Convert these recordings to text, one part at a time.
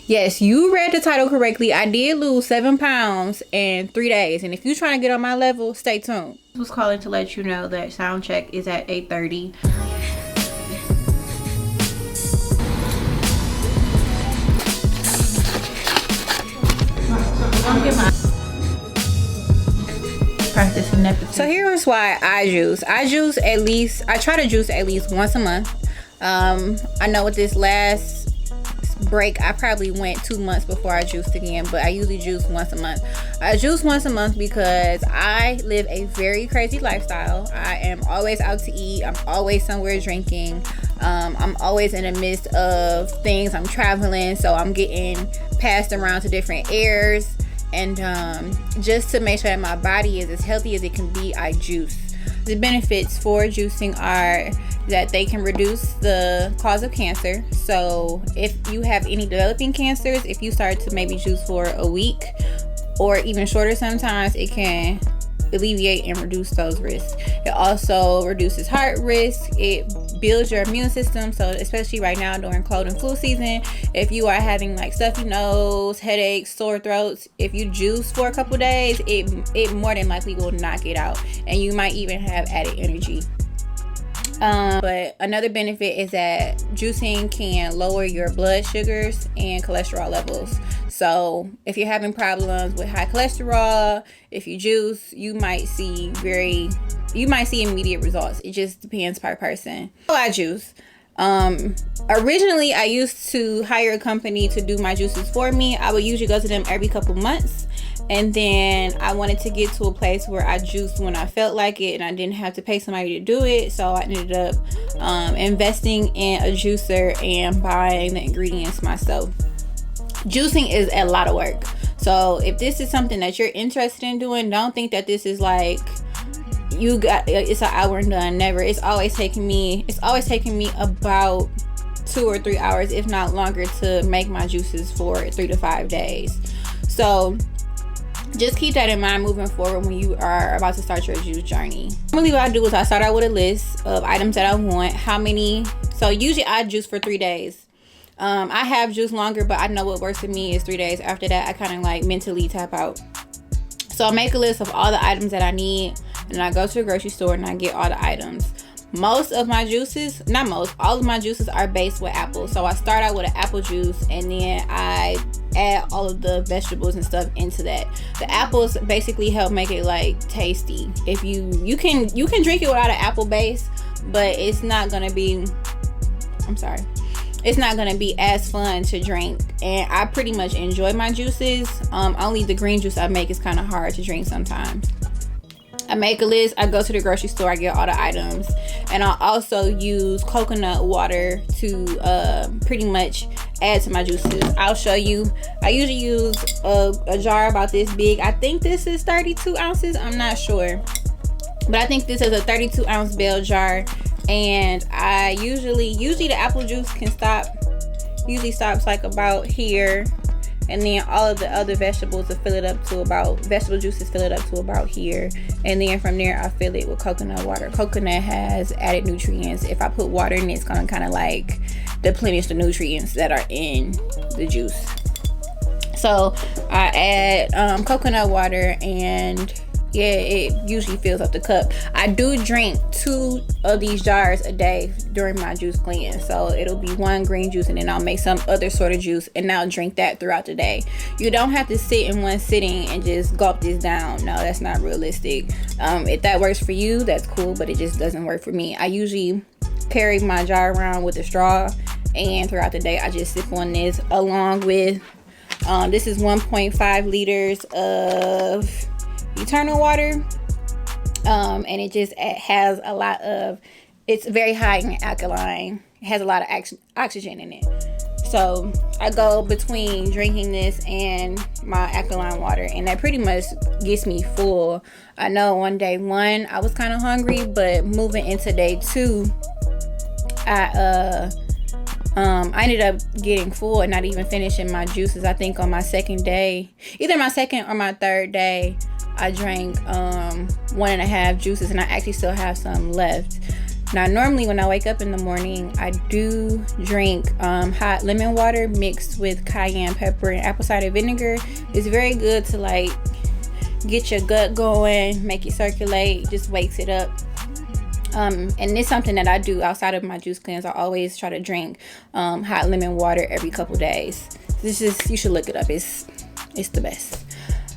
Yes, you read the title correctly. I did lose 7 pounds in 3 days. And if you're trying to get on my level, stay tuned. I was calling to let you know that sound check is at 8:30. Practicing nepotism. So here's why I juice. I try to juice at least once a month. I know with this last break I probably went 2 months before I juiced again, but I usually juice once a month. I juice once a month because I live a very crazy lifestyle. I am always out to eat. I'm always somewhere drinking. I'm always in the midst of things. I'm traveling, so I'm getting passed around to different airs. And just to make sure that my body is as healthy as it can be, I juice. The benefits for juicing are that they can reduce the cause of cancer. So if you have any developing cancers, if you start to maybe juice for a week or even shorter sometimes, it can alleviate and reduce those risks. It also reduces heart risk. It builds your immune system. So especially right now during cold and flu season, if you are having like stuffy nose, headaches, sore throats, if you juice for a couple days, it more than likely will knock it out, and you might even have added energy. But another benefit is that juicing can lower your blood sugars and cholesterol levels. So if you're having problems with high cholesterol, if you juice, you might see immediate results. It just depends per person. So I juice. Originally I used to hire a company to do my juices for me. I would usually go to them every couple months. And then I wanted to get to a place where I juiced when I felt like it and I didn't have to pay somebody to do it. So I ended up investing in a juicer and buying the ingredients myself. Juicing is a lot of work. So if this is something that you're interested in doing, don't think that this is like it's an hour and done. Never. It's always taking me about 2 or 3 hours, if not longer, to make my juices for 3 to 5 days. So just keep that in mind moving forward when you are about to start your juice journey. Normally what I do is I start out with a list of items that I want. So usually I juice for 3 days. I have juiced longer, but I know what works for me is 3 days. After that, I kind of like mentally tap out. So I make a list of all the items that I need, and I go to the grocery store and I get all the items. All of my juices are based with apples. So I start out with an apple juice and then I add all of the vegetables and stuff into that. The apples basically help make it like tasty. If you can drink it without an apple base, but it's not gonna be as fun to drink. And I pretty much enjoy my juices. Only the green juice I make is kind of hard to drink sometimes. I make a list, I go to the grocery store, I get all the items, and I also use coconut water to pretty much add to my juices. I'll show you. I usually use a jar about this big. I think this is 32 ounces. I'm not sure, but I think this is a 32 ounce bell jar. And I usually the apple juice stops like about here, and then all of the other vegetable juices fill it up to about here, and then from there I fill it with coconut water. Coconut has added nutrients. If I put water in it, it's gonna kind of like deplenish the nutrients that are in the juice. So I add coconut water, and it usually fills up the cup. I do drink 2 of these jars a day during my juice cleanse. So it'll be 1 green juice, and then I'll make some other sort of juice, and I'll drink that throughout the day. You don't have to sit in one sitting and just gulp this down. No, that's not realistic. If that works for you, that's cool, but it just doesn't work for me. I usually carry my jar around with a straw, and throughout the day I just sip on this along with this is 1.5 liters of Eternal water, and it just has it's very high in alkaline. It has a lot of oxygen in it. So I go between drinking this and my alkaline water, and that pretty much gets me full. I know on day 1 I was kind of hungry, but moving into day 2, I ended up getting full and not even finishing my juices. I think on my second day, either my second or my third day, I drank 1.5 juices, and I actually still have some left. Now normally when I wake up in the morning, I do drink hot lemon water mixed with cayenne pepper and apple cider vinegar. It's very good to like get your gut going, make it circulate, just wakes it up. And it's something that I do outside of my juice cleanse. I always try to drink hot lemon water every couple days. This is, you should look it up. It's the best.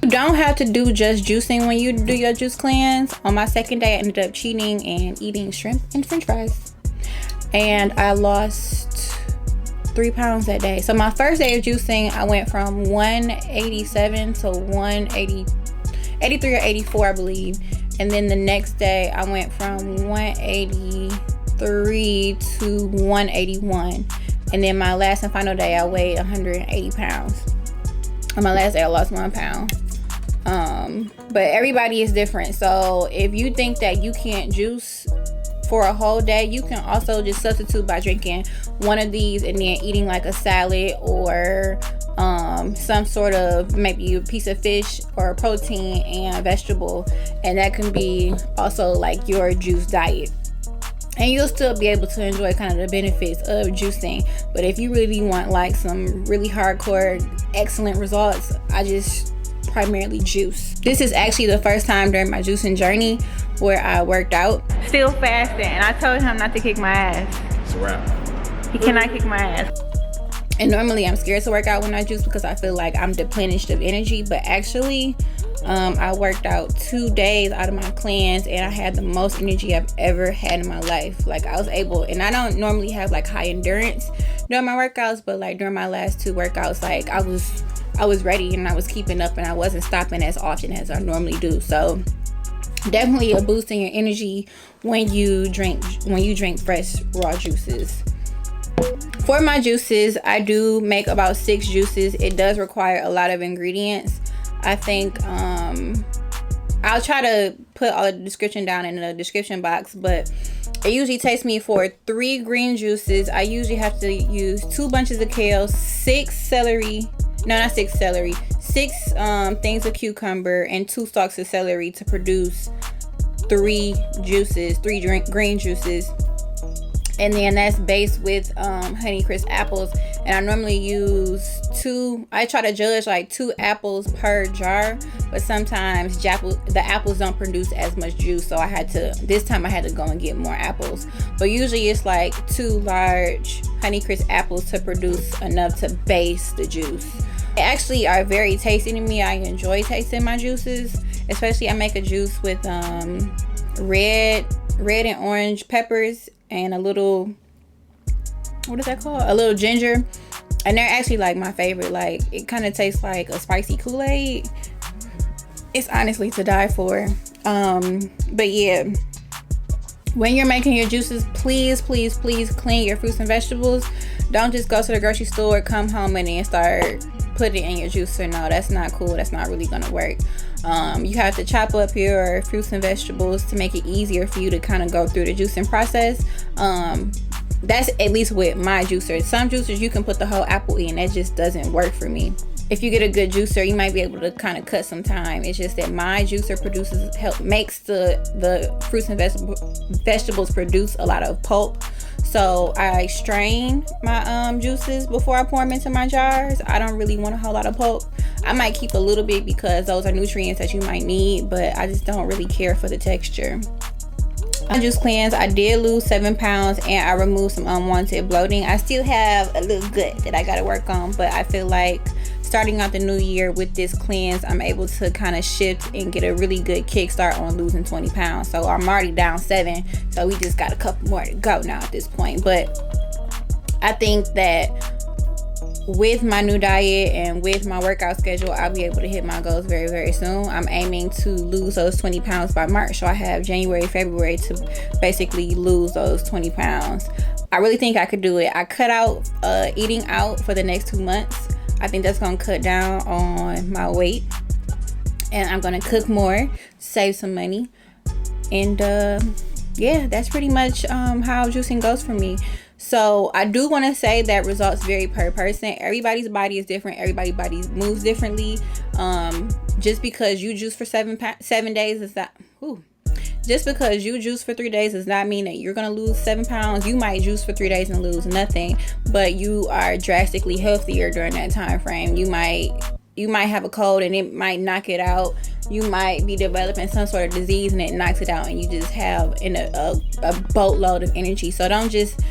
You don't have to do just juicing when you do your juice cleanse. On my second day, I ended up cheating and eating shrimp and french fries, and I lost 3 pounds that day. So my first day of juicing, I went from 187 to 83 or 84, I believe. And then the next day I went from 183 to 181. And then my last and final day I weighed 180 pounds. On my last day I lost 1 pound. But everybody is different. So if you think that you can't juice for a whole day, you can also just substitute by drinking one of these and then eating like a salad or some sort of, maybe a piece of fish or protein and vegetable, and that can be also like your juice diet, and you'll still be able to enjoy kind of the benefits of juicing. But if you really want like some really hardcore excellent results, I just primarily juice. This is actually the first time during my juicing journey where I worked out. Still fasting, and I told him not to kick my ass. It's a wrap. He cannot kick my ass. And normally I'm scared to work out when I juice because I feel like I'm depleted of energy, but actually I worked out 2 days out of my cleanse and I had the most energy I've ever had in my life. Like I was able, and I don't normally have like high endurance during my workouts, but like during my last 2 workouts, like I was ready and I was keeping up and I wasn't stopping as often as I normally do. So definitely a boost in your energy when you drink fresh raw juices. For my juices, I do make about 6 juices. It does require a lot of ingredients. I think I'll try to put all the description down in the description box, but it usually takes me for 3 green juices. I usually have to use 2 bunches of kale, 6 celery, no, not 6 celery, 6 things of cucumber, and 2 stalks of celery to produce 3 juices, 3 green juices. And then that's based with honeycrisp apples, and I normally use 2. I try to judge like 2 apples per jar, but sometimes the apples don't produce as much juice, so this time I had to go and get more apples. But usually it's like 2 large honeycrisp apples to produce enough to base the juice. They actually are very tasty to me. I enjoy tasting my juices, especially I make a juice with red and orange peppers and a little, what is that called? A little ginger. And they're actually like my favorite. Like it kind of tastes like a spicy Kool-Aid. It's honestly to die for. But yeah, when you're making your juices, please clean your fruits and vegetables. Don't just go to the grocery store, come home and then start putting it in your juicer. No, that's not cool. That's not really gonna work. You have to chop up your fruits and vegetables to make it easier for you to kind of go through the juicing process. That's at least with my juicer. Some juicers you can put the whole apple in. That just doesn't work for me. If you get a good juicer, you might be able to kind of cut some time. It's just that my juicer makes the fruits and vegetables produce a lot of pulp. So I strain my juices before I pour them into my jars. I don't really want a whole lot of pulp. I might keep a little bit because those are nutrients that you might need, but I just don't really care for the texture. My juice cleanse, I did lose 7 pounds and I removed some unwanted bloating. I still have a little gut that I got to work on, but I feel like starting out the new year with this cleanse, I'm able to kind of shift and get a really good kickstart on losing 20 pounds. So I'm already down 7, so we just got a couple more to go now at this point. But I think that with my new diet and with my workout schedule, I'll be able to hit my goals very, very soon. I'm aiming to lose those 20 pounds by March. So I have January, February to basically lose those 20 pounds. I really think I could do it. I cut out eating out for the next 2 months. I think that's going to cut down on my weight. And I'm going to cook more, save some money. And yeah, that's pretty much how juicing goes for me. So I do want to say that results vary per person. Everybody's body is different. Everybody's body moves differently. Just because you juice for 7 days is that just because you juice for 3 days does not mean that you're gonna lose 7 pounds. You might juice for 3 days and lose nothing, but you are drastically healthier during that time frame. You might have a cold and it might knock it out. You might be developing some sort of disease and it knocks it out, and you just have a boatload of energy. So don't just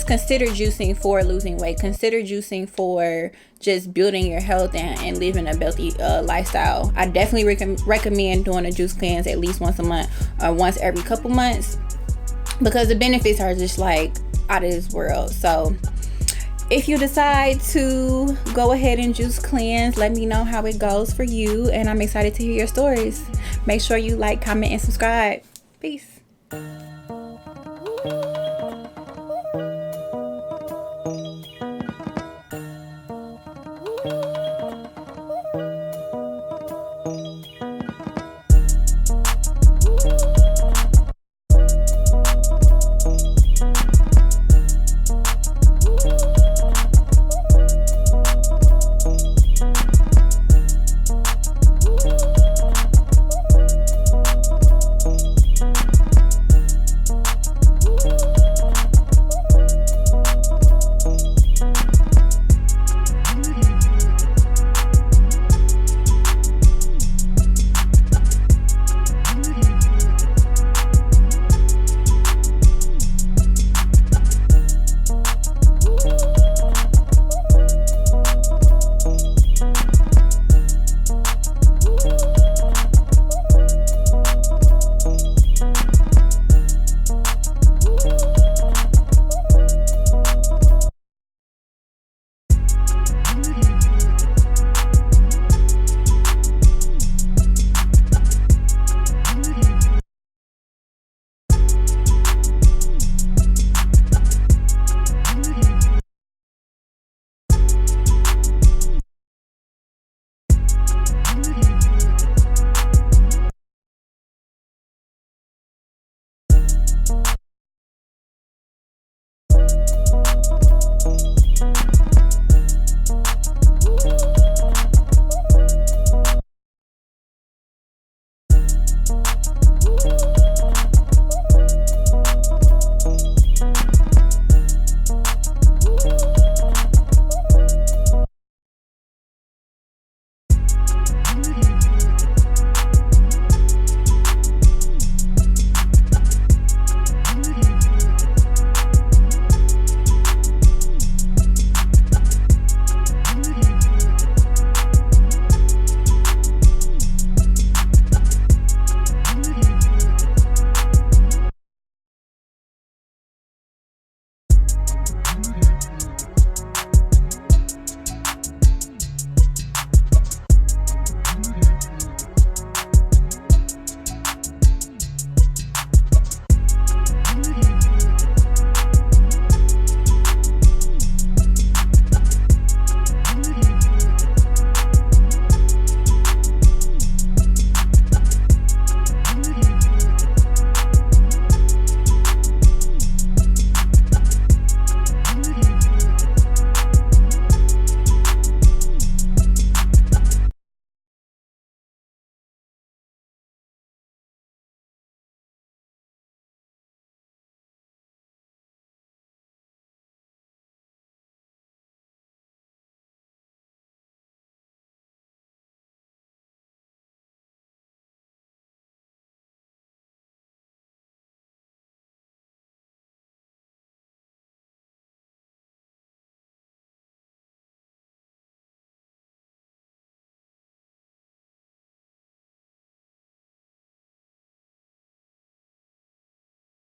consider juicing for losing weight. Consider juicing for just building your health and living a healthy lifestyle. I definitely recommend doing a juice cleanse at least once a month or once every couple months, because the benefits are just like out of this world. So if you decide to go ahead and juice cleanse, let me know how it goes for you, and I'm excited to hear your stories. Make sure you like, comment, and subscribe. Peace.